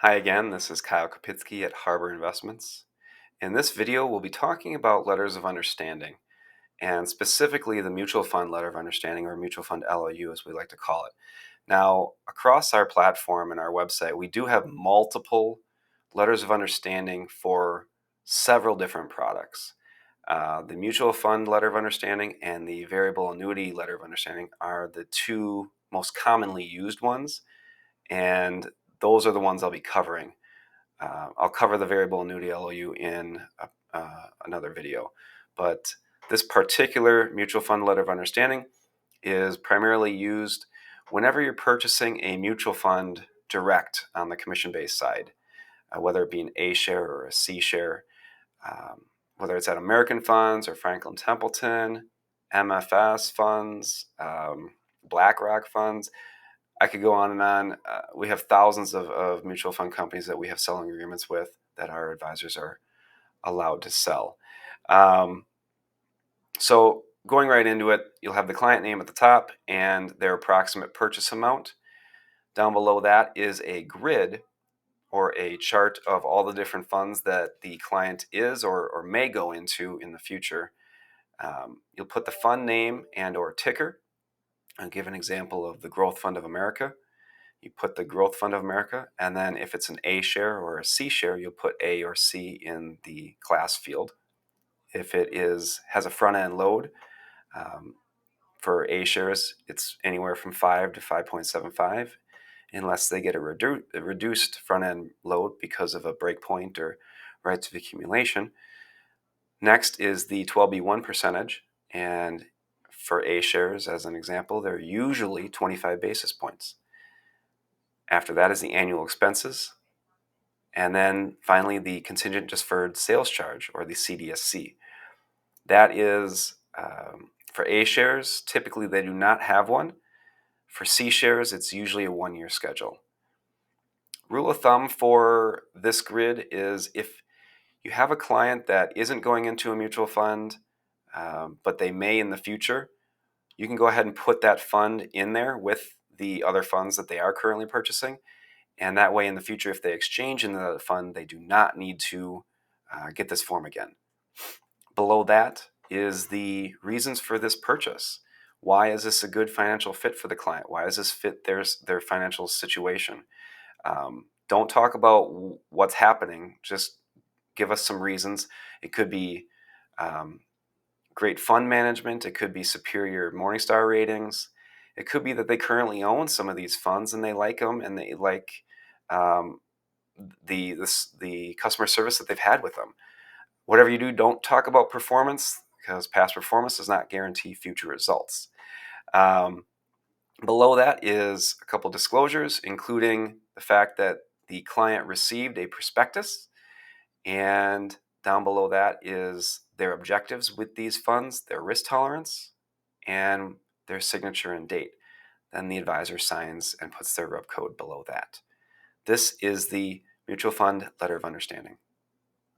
Hi again, this is Kyle Kopitsky at Harbor Investments. In this video, we'll be talking about letters of understanding, and specifically the mutual fund letter of understanding, or mutual fund LOU as we like to call it. Now, across our platform and our website, we do have multiple letters of understanding for several different products. The mutual fund letter of understanding and the variable annuity letter of understanding are the two most commonly used ones, and those are the ones I'll be covering. I'll cover the variable annuity LOU in another video, but this particular mutual fund letter of understanding is primarily used whenever you're purchasing a mutual fund direct on the commission-based side, whether it be an A share or a C share, whether it's at American Funds or Franklin Templeton, MFS funds, BlackRock funds. I could go on and on. We have thousands of mutual fund companies that we have selling agreements with that our advisors are allowed to sell. So going right into it, you'll have the client name at the top and their approximate purchase amount. Down below that is a grid or a chart of all the different funds that the client is or may go into in the future. You'll put the fund name and or ticker. I'll give an example of the Growth Fund of America. You put the Growth Fund of America, and then if it's an A share or a C share, you'll put A or C in the class field. If it has a front end load, for A shares, it's anywhere from 5 to 5.75, unless they get a reduced front end load because of a breakpoint or rights of accumulation. Next is the 12B1 percentage, and for A shares, as an example, they're usually 25 basis points. After that is the annual expenses, and then finally the contingent deferred sales charge, or the CDSC. That is for A shares, typically they do not have one. For C shares, it's usually a 1-year schedule. Rule of thumb for this grid is if you have a client that isn't going into a mutual fund, but they may in the future, you can go ahead and put that fund in there with the other funds that they are currently purchasing. And that way in the future, if they exchange in the fund, they do not need to get this form again. Below that is the reasons for this purchase. Why is this a good financial fit for the client? Why does this fit their financial situation? Don't talk about what's happening. Just give us some reasons. It could be great fund management. It could be superior Morningstar ratings. It could be that they currently own some of these funds and they like them and they like the customer service that they've had with them. Whatever you do, don't talk about performance, because past performance does not guarantee future results. Below that is a couple disclosures, including the fact that the client received a prospectus, and down below that is their objectives with these funds, their risk tolerance, and their signature and date. Then the advisor signs and puts their rub code below that. This is the mutual fund letter of understanding.